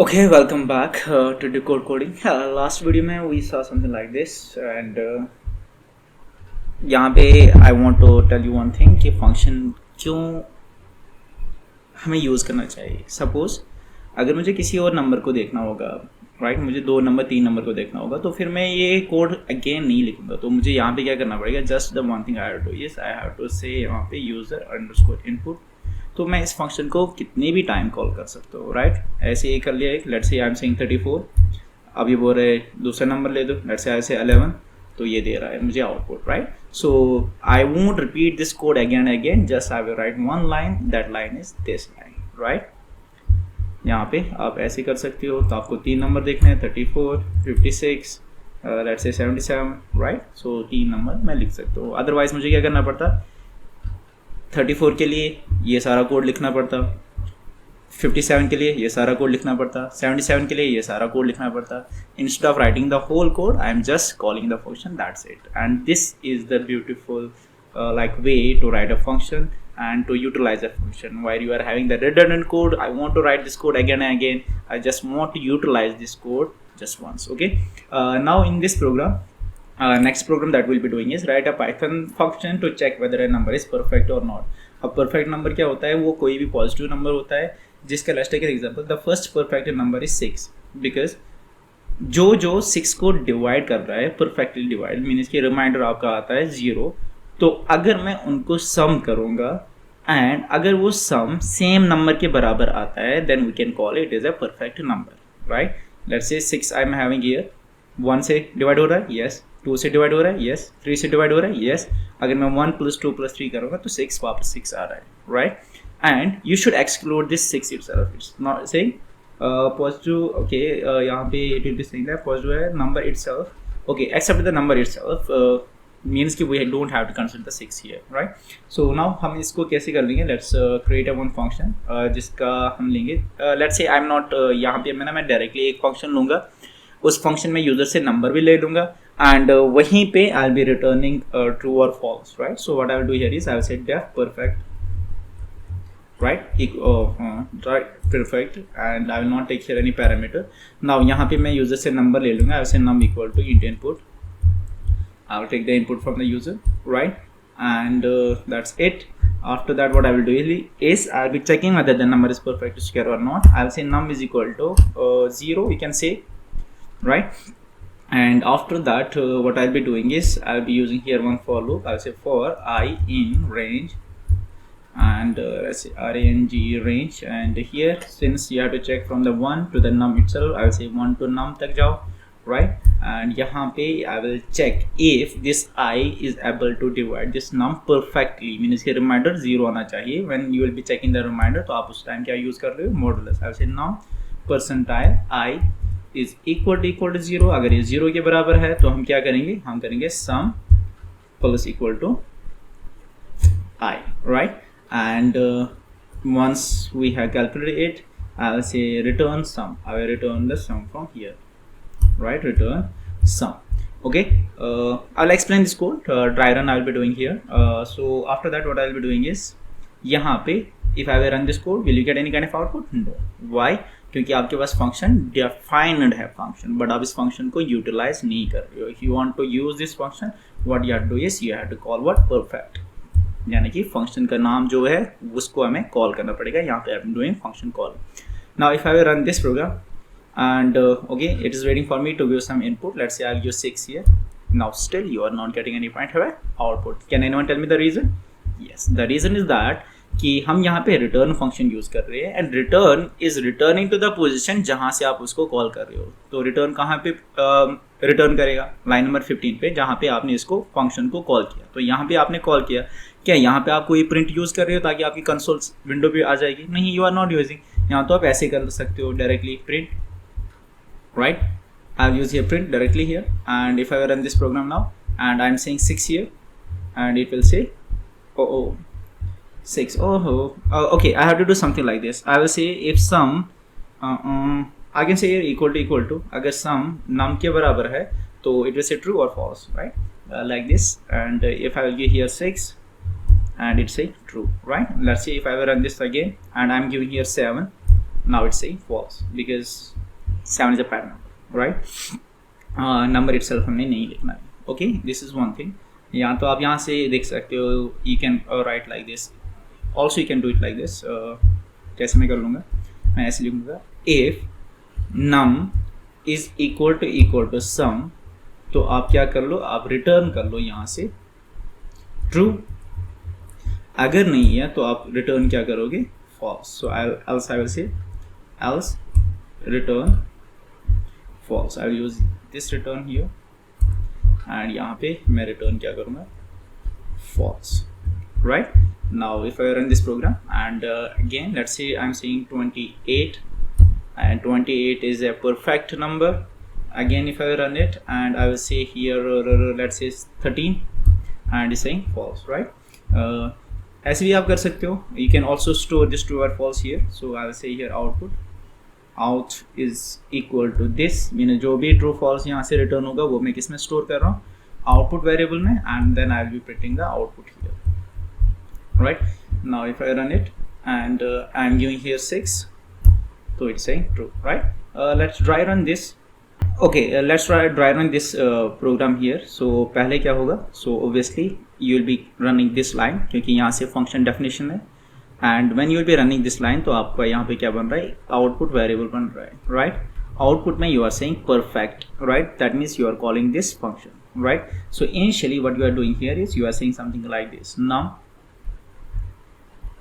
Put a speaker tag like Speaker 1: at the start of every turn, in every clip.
Speaker 1: Okay, welcome back to Decode Coding. Last video में we saw something like this and यहाँ पे I want to tell you one thing कि function क्यों हमें use करना चाहिए. Suppose अगर मुझे किसी और नंबर को देखना होगा, राइट, मुझे 2 नंबर 3 नंबर को देखना होगा, तो फिर मैं ये कोड अगेन नहीं लिखूंगा. तो मुझे यहाँ पे क्या करना पड़ेगा, just the one thing I have to is I have to say यहाँ पे यूज़र अंडरस्कोर इनपुट. तो मैं इस फंक्शन को कितने भी टाइम कॉल कर सकता हूँ, राइट. ऐसे ही कर लिया एक, let's say I am saying 34. अब ये बोल रहे दूसरा नंबर ले दो, लेट्स से आई से 11, तो ये दे रहा है मुझे output, right. So I won't repeat this code again and again, just I will write one line, that line is this line, right. यहाँ पे आप ऐसे कर सकते हो. तो आपको 3 नंबर देखने हैं, 34, 56, let's say 77, right. So 3 number मैं लिख सकता हूँ. अदरवाइज मुझे क्या करना पड़ता, 34 के लिए ये सारा कोड लिखना पड़ता, 57 के लिए ये सारा कोड लिखना पड़ता, 77 के लिए ये सारा कोड लिखना पड़ता. Instead of writing the whole code, I am just calling the function, that's it. And this is the beautiful like way to write a function and to utilize a function. While you are having the redundant code, I want to write this code again and again, I just want to utilize this code just once. Okay, now in this program, next program that we'll be doing is write a Python function to check whether a number is perfect or not. अब perfect number क्या होता है, वो कोई भी positive number होता है जिसका let's take an example, the first perfect number is 6, because जो 6 को डिवाइड कर रहा है, परफेक्टली डिवाइड मीन्स कि रिमाइंडर आपका आता है 0. तो अगर मैं उनको सम करूँगा एंड अगर वो सम सेम नंबर के बराबर आता है, then we can call it is a perfect number, right. Let's say 6 I am having here, 1 से डिवाइड हो रहा है, यस. 2 से डिवाइड हो रहा है, यस. 3 से डिवाइड हो रहा है, यस. अगर मैं 1 + 2 + 3 करूँगा तो 6 वापस 6 आ रहा है, right. And you should exclude this 6 itself. It's not saying positive. Okay, यहाँ पे it will be saying that positive है number itself, okay, except the number itself means कि we don't have to consider the 6 here, right. So now हम इसको कैसे कर लेंगे, let's create a one function जिसका हम लेंगे, let's say I'm not यहाँ पे मैं डायरेक्टली एक फंक्शन लूँगा, उस फंक्शन में यूज़र से नंबर भी ले लूँगा एंड वहीं पे I'll be returning true or false, right. So what I will do here is I will say def perfect, right, perfect, and I will not take here any parameter. Now यहाँ पे मैं user से number ले लूँगा, I will say num equal to int input. I will take the input from the user, right, and that's it. After that, what I will do is I'll be checking whether the number is perfect square or not. I'll say num is equal to 0, we can say, right. And after that, what I'll be doing is I'll be using here one for loop. I'll say for I in range, and let's say range range, and here since you have to check from the 1 to the num itself, I'll say 1 to num tak jao, right. And यहाँ पे I will check if this I is able to divide this num perfectly, means कि reminder 0 आना चाहिए. when you will be checking the reminder, तो आप उस time क्या use कर रहे हो, modulus. I will say num percentile I is equal to 0. अगर ये 0 के बराबर है तो हम क्या करेंगे, हम करेंगे sum plus equal to I, right. And once we have calculated it, I will say return sum. I will return the sum from here, right, return sum. Okay, I'll explain this code, dry run I'll be doing here. So after that what I'll be doing is यहाँ पे if I will run this code, will you get any kind of output? No. Why? क्योंकि आपके पास function defined है function, but आप इस function को utilize नहीं कर रहे हो. If you want to use this function, what you have to do is you have to call what perfect, यानी कि फंक्शन का नाम जो है उसको हमें कॉल करना पड़ेगा. यहाँ पे I am doing function call. Now if I will run this program and okay, it is waiting for me to give some input. Let's say I'll use 6 here. Now still you are not getting any point here output. Can anyone tell me the reason? Yes, the reason is that कि हम यहाँ पे return function use कर रहे हैं and return is returning to the position जहाँ से आप उसको कॉल कर रहे हो. तो रिटर्न कहाँ पे रिटर्न करेगा, लाइन नंबर 15 पे, जहाँ पे आपने इसको फंक्शन को कॉल किया. तो यहाँ पे आपने कॉल किया, क्या यहाँ पे आप कोई प्रिंट यूज़ कर रहे हो ताकि आपकी कंसोल विंडो पे आ जाएगी? नहीं, यू आर नॉट यूजिंग. यहाँ तो आप ऐसे कर सकते हो directly print, right. I'll use here print directly here, and if I run this program now and I'm saying 6 here, and it will say 6. Okay, I have to do something like this. I will say if sum I can say here equal to अगर sum num के बराबर है तो it will say true or false, right, like this. And if I will give here 6 and it say true, right. Let's see if I will run this again and I'm giving here 7. now it's saying false because 7 is a prime number, right? Number itself हमने नहीं लिखना है. Okay, this is one thing. या तो आप यहाँ से देख सकते हो, you can write like this, also you can do it like this. कैसे मैं कर लूँगा, मैं ऐसे लिखूँगा, if num is equal to sum, तो आप क्या कर लो, आप रिटर्न कर लो यहाँ से ट्रू. अगर नहीं है तो आप रिटर्न क्या करोगे, false. So else I will say else return false. I will use this return here and यहाँ पे मैं रिटर्न क्या करूँगा, false, right? Now if I run this program and again let's say I'm saying 28 and 28 is a perfect number. Again if I run it and I will say here let's say 13 and it's saying false, right? ऐसे भी आप कर सकते हो. You can also store this true or false here. So I will say here out is equal to this, mean जो भी true false यहाँ से return होगा वो मैं किस में store कर रहा हूँ, output variable में, and then I will be printing the output here, right? Now if I run it and I am giving here 6, so it's saying true, right? Let's dry run this. Okay, let's dry run this program here. So पहले क्या होगा, so obviously you will be running this line क्योंकि यहाँ से function definition है, and when you will be running this line तो आपका यहाँ पे क्या बन रहा है, output variable बन रहा है, right? Output में you are saying perfect, right? That means you are calling this function, right? So initially what you are doing here is you are saying something like this, num,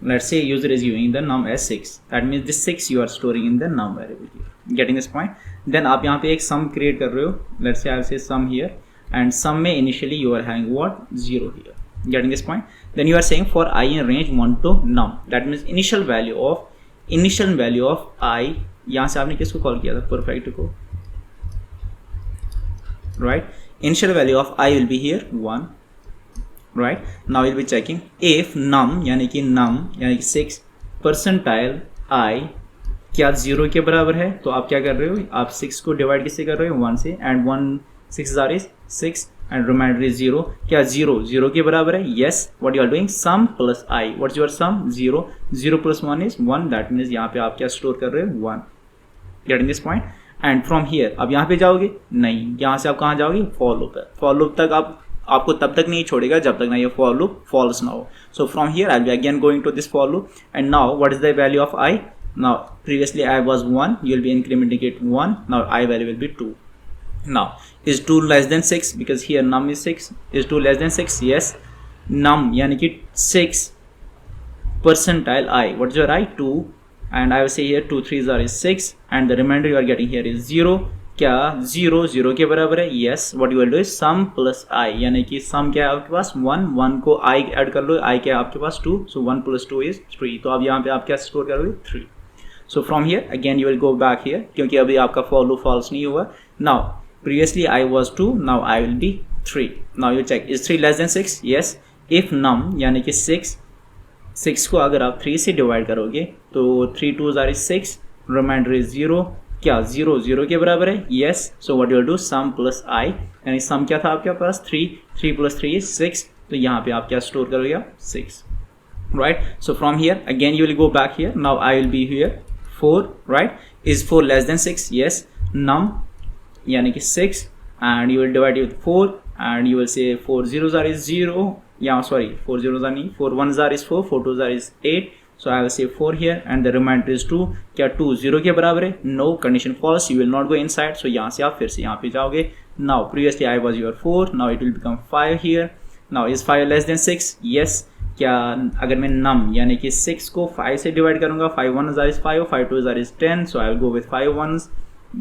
Speaker 1: let's say user is using the num as 6, that means this 6 you are storing in the num variable here. Getting this point? Then आप यहाँ पे एक sum create कर रहे हो, let's say I will say sum here, and sum में initially you are having what, 0 here. Getting this point? Then you are saying for I in range 1 to num, that means initial value of I, यहाँ से आपने किसको call किया था, perfect को, right? Initial value of I will be here 1, right? Now we'll be checking if num यानी कि 6 percentile I क्या 0 के बराबर है, तो आप क्या कर रहे हो, आप 6 को डिवाइड किससे कर रहे हो, 1 से, and 1 6 is 6 and remainder is 0. क्या 0 के बराबर है, yes. what you are doing, sum plus I, what's your sum, 0 plus 1 is 1, that means यहाँ पे आप क्या स्टोर कर रहे हो, 1. getting this point? And from here अब यहाँ पे जाओगे नहीं, यहाँ से आप कहाँ जाओगे, फॉर लूप है. फॉर लूप तक आपको तब तक नहीं छोड़ेगा जब तक ना ये फॉर लूप फॉल्स ना हो. So from here I will be again going to this for loop and now what is the value of I? Now previously I was 1, you will be incrementing it 1, now I value will be 2. Now is 2 less than 6, because here num is 6, is 2 less than 6, yes. Num यानी कि 6 percentile I, what is your I, 2, and I will say here 2 3s is 6 and the remainder you are getting here is 0. क्या 0 के बराबर है, yes. what you will do is sum plus I, यानी कि sum क्या है आपके पास 1 को I ऐड कर लो, I क्या है आपके पास 2, so 1 plus 2 is 3. तो अब यहाँ पे आप क्या स्टोर करोगे, 3. So from here again you will go back here क्योंकि अभी आपका for loop false नहीं हुआ. Now previously I was 2, now I will be 3. Now you check, is 3 less than 6, yes. if num यानी कि 6 को अगर आप 3 से डिवाइड करोगे तो 3 2s are 6, रिमाइंडर इज 0. क्या 0 के बराबर है, yes. So what you will do, sum plus I, यानी sum क्या था आपके पास, 3 plus 3 is 6, तो यहाँ पे आप क्या स्टोर करोगे, 6, right? So from here again you will go back here. Now I will be here 4, right? is 4 less than 6, yes. num यानी कि 6 and you will divide it with 4 and you will say 4 zeros are is 0, yeah, sorry, 4 zeros are नहीं, 4 1s are is 4, 4 2s are is 8, so I will say 4 here and the remainder is 2. क्या 2 0 के बराबर है, no, condition false, you will not go inside, so यहाँ से आप फिर से यहाँ पे जाओगे. now previously I was your 4, now it will become 5 here. now is 5 less than 6, yes. क्या अगर मैं num यानी कि 6 को 5 से डिवाइड करूँगा, 5 1s are is 5, 5 2s are is 10, so I will go with 5 1s,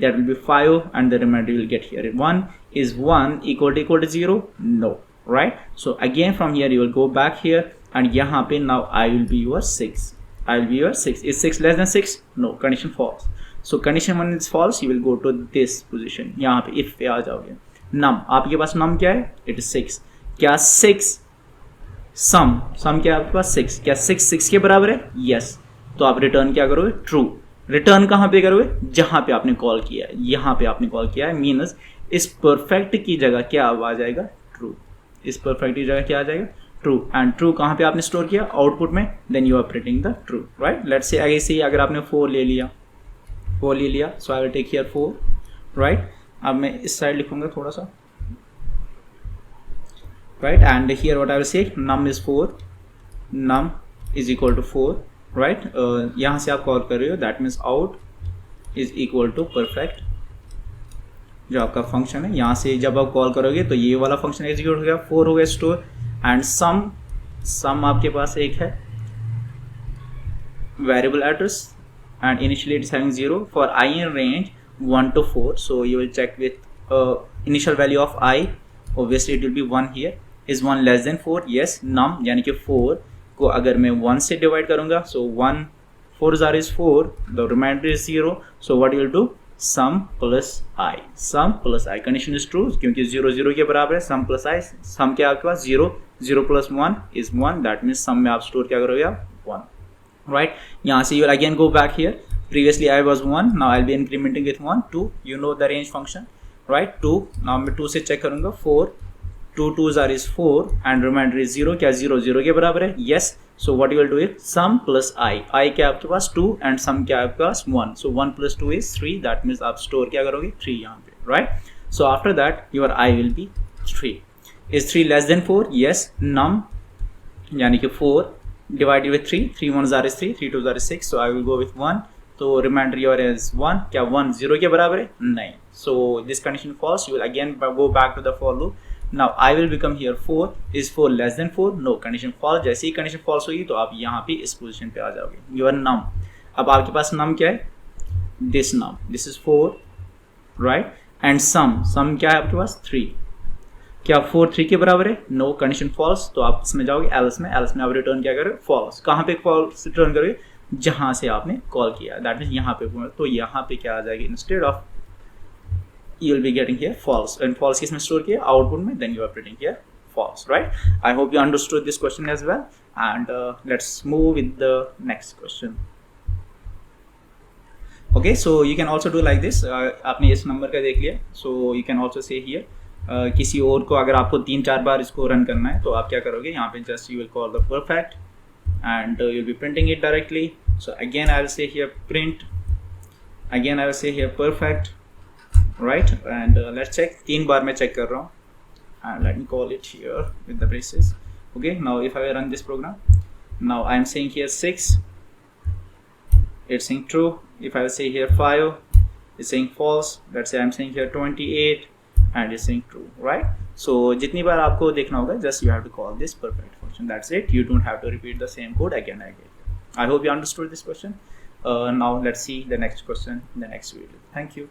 Speaker 1: that will be 5 and the remainder will get here 1. is 1 equal to 0, no, right? so again from here you will go back here and यहाँ पे now I will be your 6, I will be your 6. is 6 less than 6, no, condition false. so condition 1 is false, you will go to this position, यहाँ पे if पे आ जाओगे. num आपके पास num क्या है, it is 6. क्या 6 सम क्या है आपके पास, 6, क्या 6 के बराबर है, yes. तो आप रिटर्न क्या करोगे, ट्रू. रिटर्न कहाँ पे करोगे, जहाँ पे आपने कॉल किया है, यहाँ पे आपने कॉल किया है, मीनस इस परफेक्ट की जगह क्या आ जाएगा, ट्रू. इस परफेक्ट की जगह क्या आ जाएगा, ट्रू. एंड ट्रू कहाँ पे आपने स्टोर किया, आउटपुट में, then you are printing the true, right? Let's say ऐसे ही अगर आपने 4 ले लिया, 4 ले लिया, so I will take here 4, right. अब मैं इस साइड लिखूंगा थोड़ा सा, right, and here what I will say num is 4, num is equal to 4, right. यहाँ से आप कॉल कर रहे हो, that means out is equal to perfect, जो आपका फंक्शन है. यहाँ से जब आप कॉल करोगे तो ये वाला फंक्शन एग्जीक्यूट हो गया, 4 हो गया स्टोर, एंड सम आपके पास एक है variable address, and initially it is having 0 for I in range 1 to 4, so you will check with initial value of I, obviously it will be 1 here. Is 1 less than 4? Yes. num यानी कि 4 को अगर मैं 1 से divide करूंगा, so 1 4 is 4, the remainder is 0, so what you will do, sum plus I, sum plus I, condition is true क्योंकि 0 0 के बराबर है, sum plus I, sum क्या आपके पास 0, 0 plus 1 is 1, that means sum में आप स्टोर क्या करोगे आप 1, right. यहाँ से you will again go back here, previously I was 1, now I'll be incrementing with 1, 2, you know the range function, right. 2, now मैं 2 से चेक करूँगा, 4, 2 2s are is 4 and remainder is 0, क्या 0 0 के बराबर है, yes. So what you will do is sum plus I क्या आपके पास 2 and sum क्या आपके पास 1, so 1 plus 2 is 3, that means आप स्टोर क्या करोगे 3 यहाँ पे, right. So after that your I will be 3. Is 3 less than 4? Yes. num यानी कि 4 divided with 3, 3 1s are is 3, 3 2s are is 6, so I will go with 1, तो remainder your is 1, क्या 1 0 के बराबर है, नहीं. So this condition false, you will again go back to the for loop. Now I will become here 4, is 4 less than 4? No, condition false. जैसे ही condition false होगी तो आप यहाँ पे इस position पे आ जाओगे. Your num, अब आपके पास num क्या है, this num, this is 4, right, and sum क्या है आपके पास 3, क्या 4 3 के बराबर है, नो, कंडीशन फॉल्स, तो आप इसमें जाओगे एल्स में आप रिटर्न क्या करोगे फॉल्स. कहाँ पे फॉल्स रिटर्न करोगे, जहाँ से आपने कॉल किया, दैट मीन्स यहाँ पे, तो यहाँ पे क्या आ जाएगी, instead of you will be getting here false, and false किसमें स्टोर किया आउटपुट में, then you are printing here false, right. I hope you understood this question as well, and let's move with the next question. Okay, so you can also do like this, आपने इस number का देख लिया, so you can also say here किसी और को अगर आपको 3-4 बार इसको रन करना है तो आप क्या करोगे, यहाँ पे just you will call the perfect and you'll be printing it directly. So again I will say here print, again I will say here perfect, right, and let's check, 3 बार मैं चेक कर रहा हूँ, and let me call it here with the braces. Okay, now if I run this program, now I am saying here 6, it's saying true. If I say here 5, it's saying false. Let's say I'm saying here 28 and it's saying true, right. So जितनी बार आपको देखना होगा, just you have to call this perfect function, that's it. You don't have to repeat the same code again and again. I hope you understood this question. Now let's see the next question in the next video. Thank you.